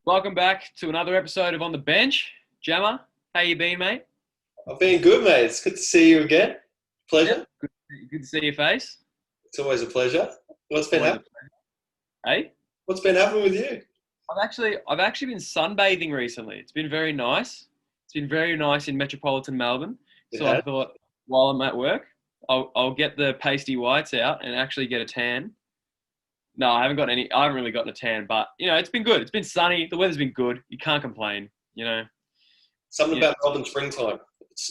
Welcome back to another episode of On the Bench. Jammer, how you been, mate? I've been good, mate. It's good to see you again. Pleasure. Yep. Good to see your face. It's always a pleasure. What's been Always a happening? pleasure. Hey, What's been happening with you? I've actually been sunbathing recently. It's been very nice. It's been very nice in metropolitan Melbourne. It So I has? thought, while I'm at work, I'll get the pasty whites out and actually get a tan. No, I haven't got any. I haven't really gotten a tan, but it's been good. It's been sunny. The weather's been good. You can't complain. Something Yeah. about Melbourne springtime.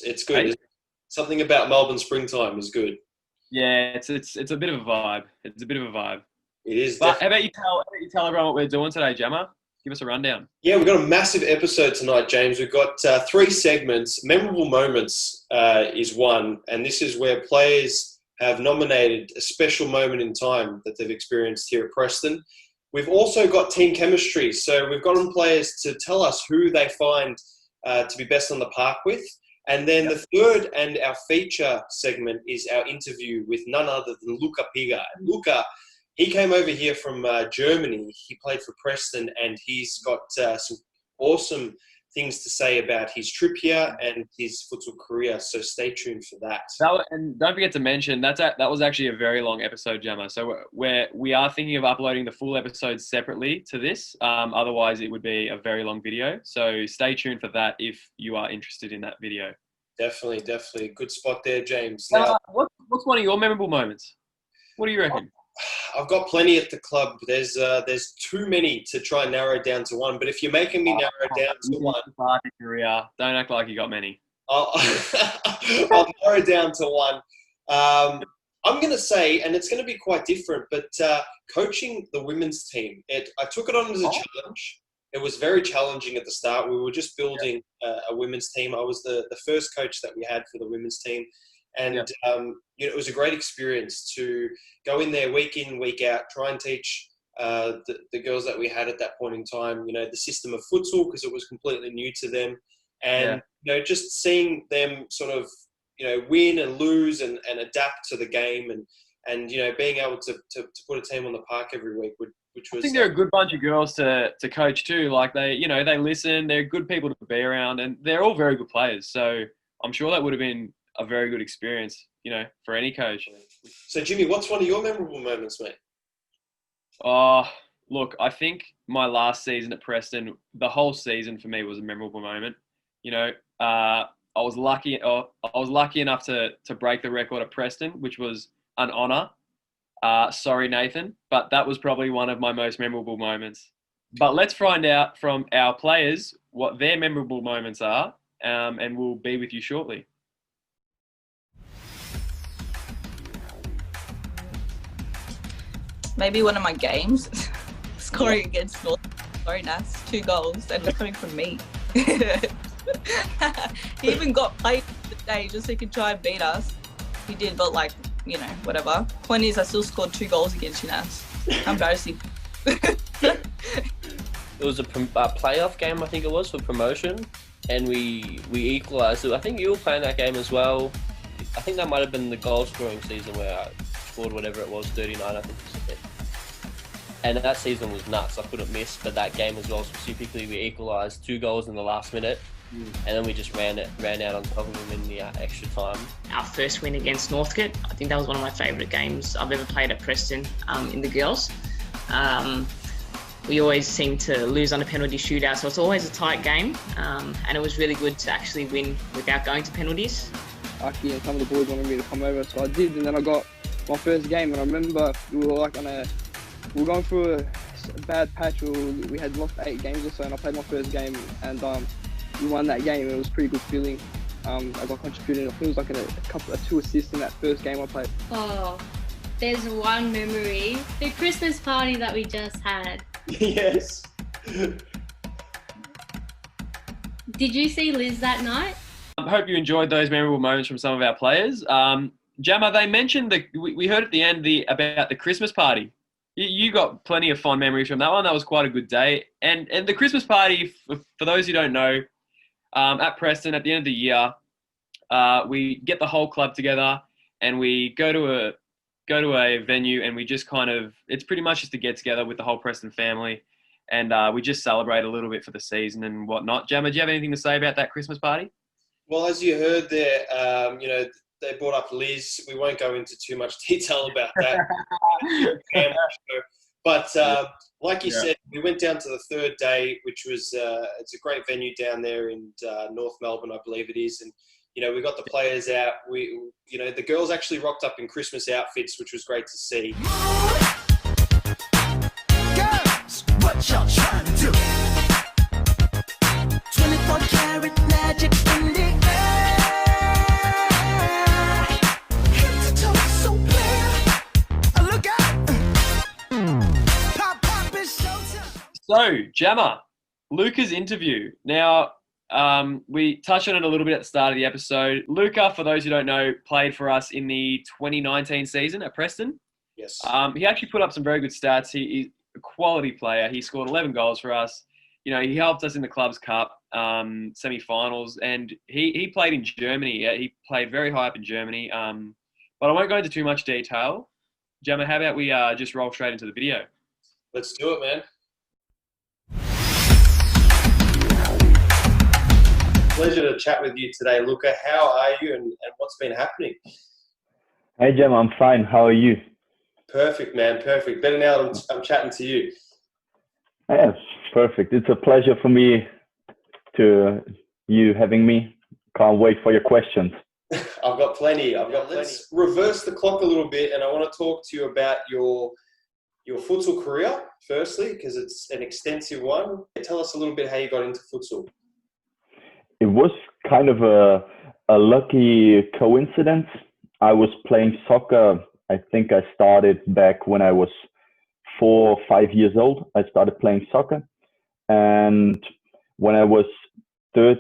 It's good. Hey? Isn't it? Something about Melbourne springtime is good. Yeah, it's a bit of a vibe. It's a bit of a vibe. It is But definitely. how about you tell everyone what we're doing today, Gemma? Give us a rundown. Yeah, we've got a massive episode tonight, James. We've got three segments. Memorable moments is one, and this is where players have nominated a special moment in time that they've experienced here at Preston. We've also got team chemistry, so we've gotten players to tell us who they find to be best on the park with. And then the third and our feature segment is our interview with none other than Luca Piga. And Luca, he came over here from Germany. He played for Preston, and he's got some awesome things to say about his trip here and his futsal career. So stay tuned for that. And don't forget to mention that was actually a very long episode, Gemma. So we are thinking of uploading the full episode separately to this. Otherwise, it would be a very long video. So stay tuned for that if you are interested in that video. Definitely. Good spot there, James. Now, What's one of your memorable moments? What do you reckon? I've got plenty at the club. There's too many to try and narrow down to one. But if you're making me narrow it down to one, Don't act like you got many. I'll, I'll narrow down to one. I'm going to say, and it's going to be quite different, but coaching the women's team, I took it on as a challenge. It was very challenging at the start. We were just building a women's team. I was the first coach that we had for the women's team. And it was a great experience to go in there week in, week out, try and teach the girls that we had at that point in time, the system of futsal, because it was completely new to them. And, just seeing them sort of, win and lose and adapt to the game and being able to put a team on the park every week, which was... I think they're a good bunch of girls to coach too. Like they listen, they're good people to be around, and they're all very good players. So I'm sure that would have been a very good experience, for any coach. So, Jimmy, what's one of your memorable moments, mate? Look, I think my last season at Preston, the whole season for me was a memorable moment. I was lucky enough to break the record at Preston, which was an honour. Sorry, Nathan, but that was probably one of my most memorable moments. But let's find out from our players what their memorable moments are, and we'll be with you shortly. Maybe one of my games, scoring against North. Sorry, Nas, 2 goals, and it was coming from me. He even got played today just so he could try and beat us. He did, but whatever. Point is, I still scored 2 goals against you, Nas. Embarrassing. It was a playoff game, I think it was, for promotion, and we equalised. I think you were playing that game as well. I think that might have been the goal scoring season where I scored whatever it was, 39, I think. And that season was nuts. I couldn't miss. But that game as well, specifically, we equalised 2 goals in the last minute, and then we just ran out on top of them in the extra time. Our first win against Northcote, I think that was one of my favourite games I've ever played at Preston in the girls. We always seem to lose on a penalty shootout, so it's always a tight game, and it was really good to actually win without going to penalties. Aki and some of the boys wanted me to come over, so I did, and then I got my first game, and I remember we were going through a bad patch. We had lost 8 games or so, and I played my first game, and we won that game. It was a pretty good feeling. I got contributed. I think it was like a 2 assists in that first game I played. Oh, there's one memory. The Christmas party that we just had. Yes. Did you see Liz that night? I hope you enjoyed those memorable moments from some of our players. Jammer, they mentioned we heard at the end about the Christmas party. You got plenty of fond memories from that one. That was quite a good day. And the Christmas party, for those who don't know, at Preston at the end of the year, we get the whole club together and we go to a venue and we just it's pretty much just a get together with the whole Preston family. and we just celebrate a little bit for the season and whatnot. Gemma, do you have anything to say about that Christmas party? Well, as you heard there, they brought up Liz. We won't go into too much detail about that. But like you said, we went down to the third day, which was it's a great venue down there in North Melbourne, I believe it is. And we got the players out. The girls actually rocked up in Christmas outfits, which was great to see. Girls, what y'all trying to do? 24 karat magic in the air. Head to toe so clear. Look out. Pop is showtime. So, Gemma, Luca's interview. Now, we touched on it a little bit at the start of the episode. Luca, for those who don't know, played for us in the 2019 season at Preston. Yes. He actually put up some very good stats. He's a quality player. He scored 11 goals for us. He helped us in the Clubs Cup semi-finals, and he played in Germany. He played very high up in Germany. But I won't go into too much detail. Gemma, how about we just roll straight into the video? Let's do it, man. Pleasure to chat with you today, Luca. How are you and what's been happening? Hey, Gemma, I'm fine. How are you? Perfect, man. Perfect. Better now that I'm chatting to you. Yes, perfect. It's a pleasure for me to you having me. Can't wait for your questions. I've got plenty. Let's reverse the clock a little bit, and I want to talk to you about your futsal career, firstly, because it's an extensive one. Tell us a little bit how you got into futsal. It was kind of a lucky coincidence. I was playing soccer. I think I started back when I was 4 or 5 years old. I started playing soccer. And when I was 12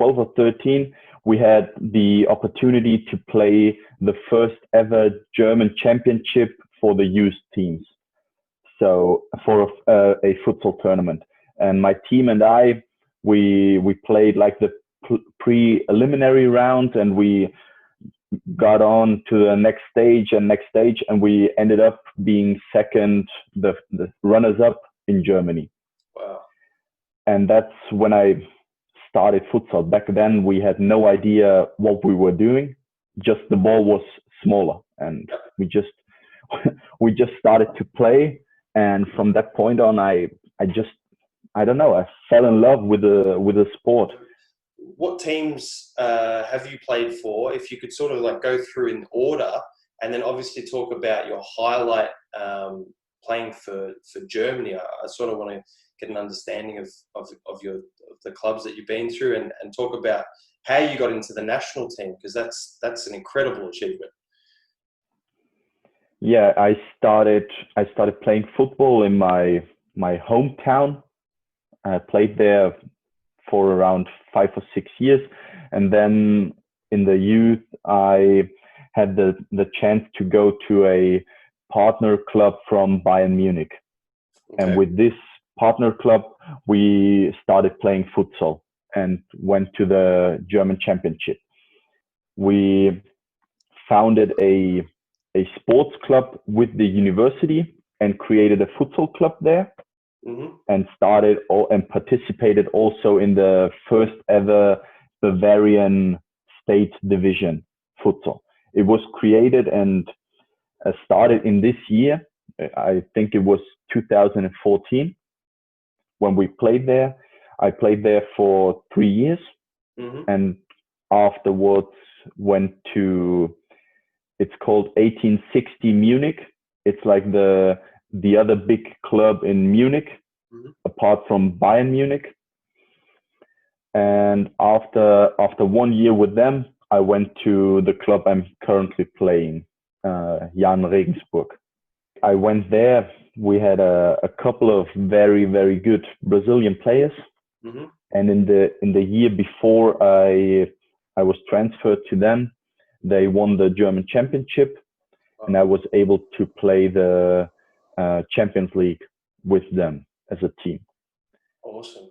or 13, we had the opportunity to play the first ever German championship for the youth teams. So for a futsal tournament. And my team and I, we played like the preliminary round, and we got on to the next stage, and we ended up being second, the runners up in Germany. Wow. And that's when I started futsal. Back then we had no idea what we were doing, just the ball was smaller, and we just started to play. And from that point on, I don't know, I fell in love with the sport. What teams have you played for? If you could sort of like go through in order, and then obviously talk about your highlight playing for Germany. I sort of want to get an understanding of the clubs that you've been through, and talk about how you got into the national team, because that's an incredible achievement. Yeah, I started playing football in my hometown. I played there for around 5 or 6 years, and then in the youth I had the chance to go to a partner club from Bayern Munich. Okay. And with this partner club we started playing futsal and went to the German championship. We founded a sports club with the university and created a futsal club there. Mm-hmm. And started and participated also in the first ever Bavarian state division futsal. It was created and started in this year. I think it was 2014 when we played there. I played there for 3 years, mm-hmm. and afterwards went to, it's called 1860 Munich. It's like the other big club in Munich, mm-hmm. apart from Bayern Munich. And after 1 year with them, I went to the club I'm currently playing, Jan Regensburg. I went there. We had a couple of very, very good Brazilian players. Mm-hmm. And in the year before I was transferred to them, they won the German championship, and I was able to play the Champions League with them as a team. Awesome.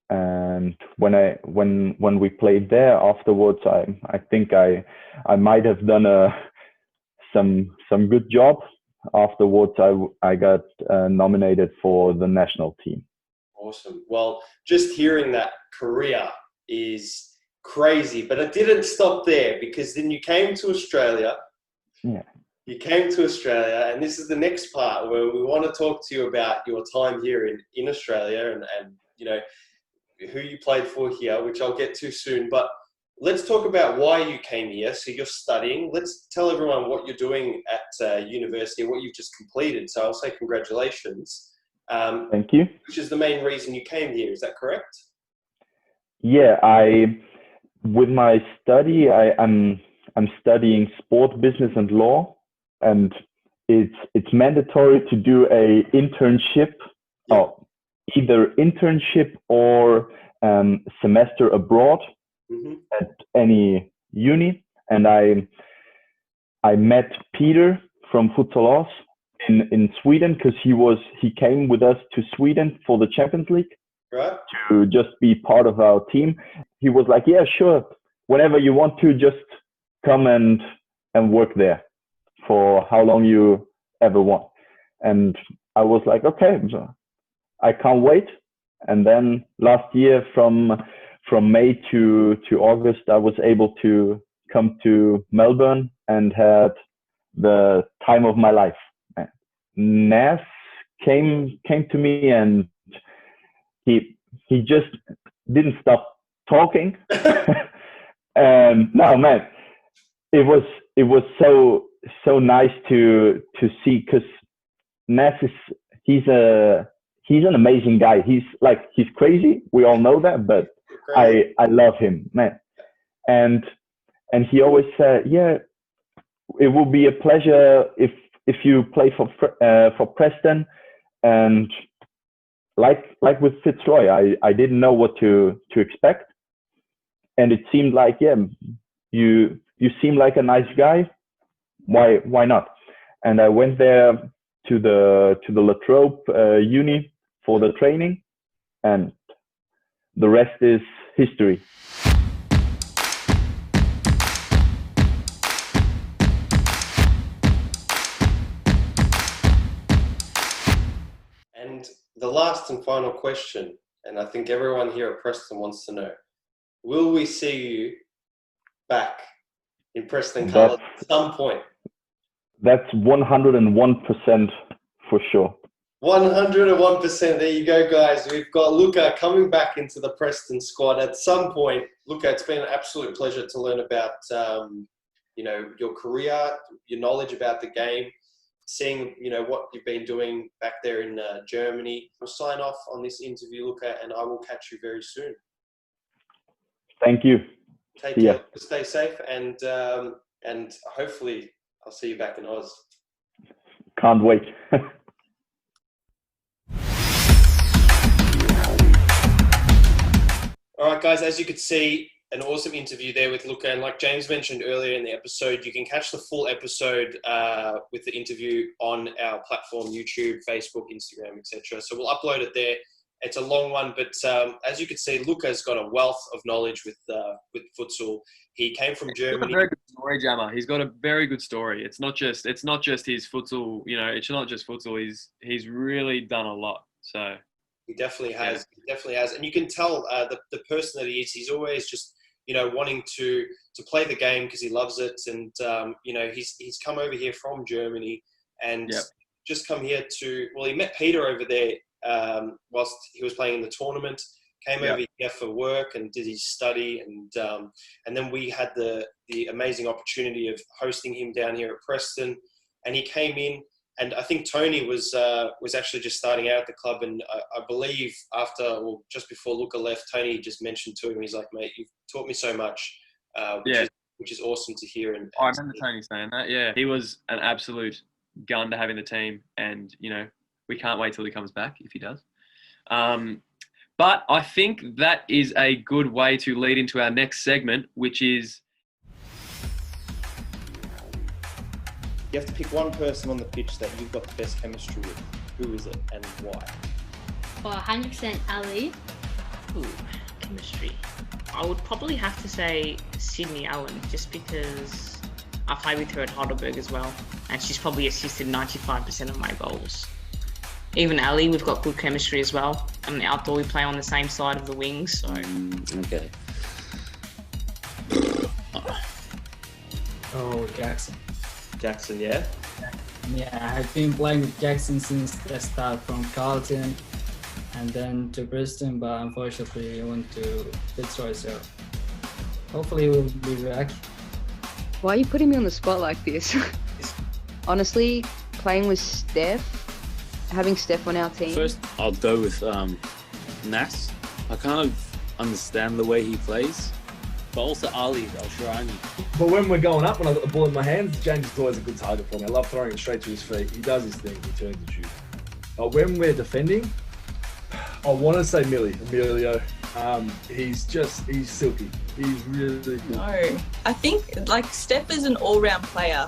And when we played there afterwards, I think I might have done some good job. afterwards, I got nominated for the national team. Awesome. Well, just hearing that career is crazy, but it didn't stop there, because then you came to Australia. Yeah. You came to Australia, and this is the next part where we want to talk to you about your time here in Australia and you know, who you played for here, which I'll get to soon. But let's talk about why you came here. So you're studying. Let's tell everyone what you're doing at university, what you've just completed. So I'll say congratulations. Thank you. Which is the main reason you came here. Is that correct? Yeah, with my study, I'm studying sport business and law, and it's mandatory to do a internship, either internship or semester abroad at any uni. And I met Peter from Futsalos in Sweden, because he came with us to Sweden for the Champions League, right, to just be part of our team. He was like, yeah, sure, whenever you want to, just come and work there for how long you ever want. And I was like, okay, I can't wait. And then last year, from May to August, I was able to come to Melbourne and had the time of my life. Nas came to me, and he just didn't stop talking. And no, man, it was so nice to see, because Nas he's an amazing guy. He's crazy. We all know that, but I love him, man. And he always said, yeah, it will be a pleasure if you play for Preston. And like with Fitzroy, I didn't know what to expect, and it seemed like, yeah, you seem like a nice guy. Why not? And I went there to the La Trobe uni for the training, and the rest is history. And the last and final question, and I think everyone here at Preston wants to know, will we see you back in Preston colours at some point? That's 101% for sure. 101%. There you go, guys. We've got Luka coming back into the Preston squad at some point. Luka, it's been an absolute pleasure to learn about, your career, your knowledge about the game, seeing, what you've been doing back there in Germany. We'll sign off on this interview, Luka, and I will catch you very soon. Thank you. Take care. Stay safe, and hopefully I'll see you back in Oz. Can't wait. All right, guys, as you could see, an awesome interview there with Luka. And like James mentioned earlier in the episode, you can catch the full episode with the interview on our platform, YouTube, Facebook, Instagram, etc. So we'll upload it there. It's a long one, but as you can see, Luka's got a wealth of knowledge with futsal. He came from Germany. He's got a very good story, Jammer. He's got a very good story. It's not just his futsal. It's not just futsal. He's really done a lot. So he definitely has. Yeah. He definitely has, and you can tell the person that he is. He's always just wanting to play the game because he loves it, and he's come over here from Germany and just come here to. Well, he met Peter over there. Whilst he was playing in the tournament, came over here for work and did his study, and then we had the amazing opportunity of hosting him down here at Preston, and he came in, and I think Tony was actually just starting out at the club, and I believe just before Luka left, Tony just mentioned to him, he's like, mate, you've taught me so much, which is awesome to hear. And I remember Tony saying that. Yeah, he was an absolute gun to have in the team, and we can't wait till he comes back, if he does. But I think that is a good way to lead into our next segment, which is... You have to pick one person on the pitch that you've got the best chemistry with. Who is it and why? Well, 100% Ali. Ooh, chemistry. I would probably have to say Sydney Allen, just because I played with her at Heidelberg as well. and she's probably assisted 95% of my goals. Even Ali, we've got good chemistry as well. Outdoor, we play on the same side of the wings. So. Okay. Oh, Jackson. Jackson, yeah? Yeah, I've been playing with Jackson since the start from Carlton and then to Brisbane, but unfortunately he went to Fitzroy, so hopefully we'll be back. Why are you putting me on the spot like this? Honestly, playing with Steph, having Steph on our team. First, I'll go with Nas. I kind of understand the way he plays, but also Ali, Al-Sharani. But when we're going up and I've got the ball in my hands, James is always a good target for me. I love throwing it straight to his feet. He does his thing, he turns and shoots. But when we're defending, I want to say Emilio. He's silky. He's really good. No, I think like Steph is an all-round player.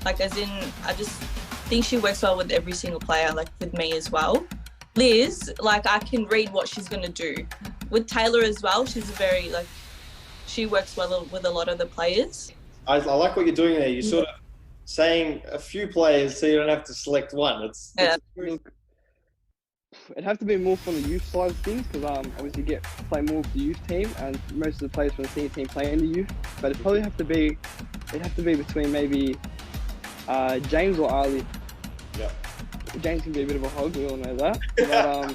Like as in, I just think she works well with every single player, like with me as well. Liz, like I can read what she's gonna do. With Taylor as well, she's very like, she works well with a lot of the players. I like what you're doing there. You're sort of saying a few players so you don't have to select one. It'd have to be more from the youth side of things because obviously you play more with the youth team and most of the players from the senior team play in the youth. But it'd probably have to be between maybe James or Ali. Yeah. James can be a bit of a hog, we all know that. But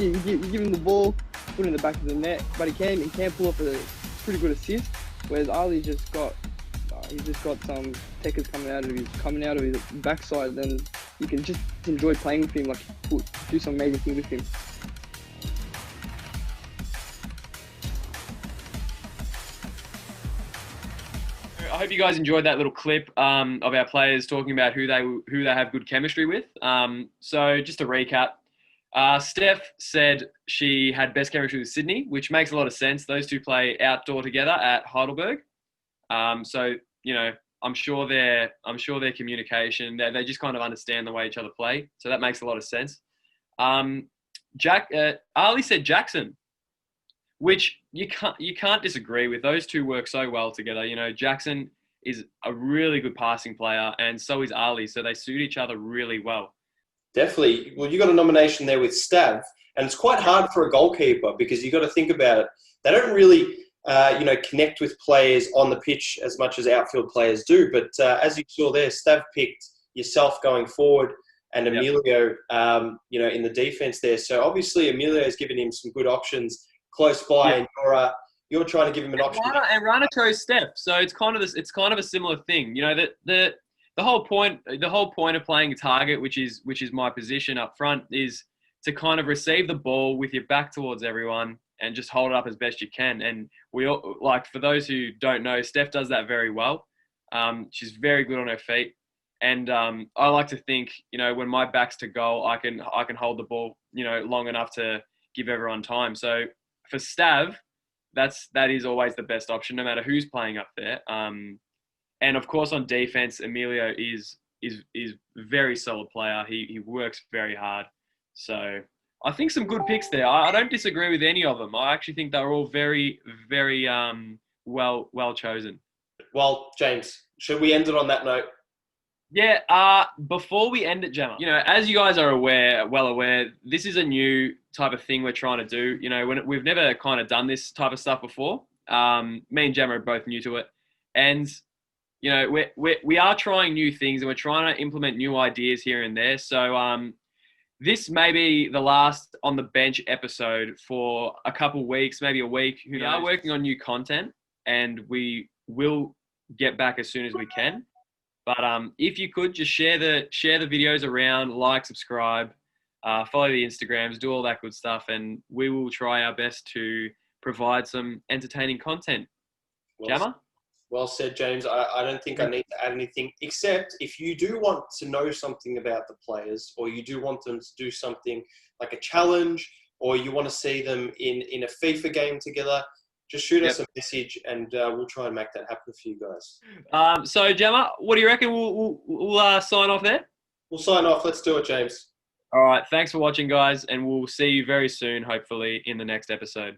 you give him the ball, put it in the back of the net, but he can pull up a pretty good assist. Whereas Ali's just got some techers coming out of his backside. Then you can just enjoy playing with him, like do some amazing things with him. I hope you guys enjoyed that little clip of our players talking about who they have good chemistry with. So just to recap, Steph said she had best chemistry with Sydney, which makes a lot of sense. Those two play outdoor together at Heidelberg. So you know, I'm sure their communication, they just kind of understand the way each other play. So that makes a lot of sense. Ali said Jackson, which you can't disagree with. Those two work so well together. You know, Jackson is a really good passing player, and so is Ali. So they suit each other really well. Definitely. Well, you got a nomination there with Stav, and it's quite hard for a goalkeeper because you got to think about it. They don't really, connect with players on the pitch as much as outfield players do. But as you saw there, Stav picked yourself going forward, and Emilio, in the defense there. So obviously Emilio has given him some good options close by, and you're trying to give him an option. And Rana chose Steph, so it's kind of a similar thing. You know, the whole point of playing a target, which is my position up front, is to kind of receive the ball with your back towards everyone and just hold it up as best you can. And we all, like, for those who don't know, Steph does that very well. She's very good on her feet. And I like to think, you know, when my back's to goal, I can hold the ball, you know, long enough to give everyone time. So for Stav, that is always the best option, no matter who's playing up there. And of course, on defense, Emilio is very solid player. He works very hard. So I think some good picks there. I don't disagree with any of them. I actually think they're all very, very well chosen. Well, James, should we end it on that note? Yeah. Before we end it, Gemma, you know, as you guys are well aware, this is a new type of thing we're trying to do. You know, we've never kind of done this type of stuff before. Me and Gemma are both new to it, and you know, we are trying new things and we're trying to implement new ideas here and there. So this may be the last on the bench episode for a couple weeks, maybe a week. We are working on new content, and we will get back as soon as we can. But if you could just share the videos around, like, subscribe, follow the Instagrams, do all that good stuff, and we will try our best to provide some entertaining content. Jammer? Well said, James. I don't think I need to add anything, except if you do want to know something about the players, or you do want them to do something like a challenge, or you want to see them in a FIFA game together, just shoot us a message and we'll try and make that happen for you guys. So, Gemma, what do you reckon? We'll sign off there? We'll sign off. Let's do it, James. All right. Thanks for watching, guys, and we'll see you very soon, hopefully, in the next episode.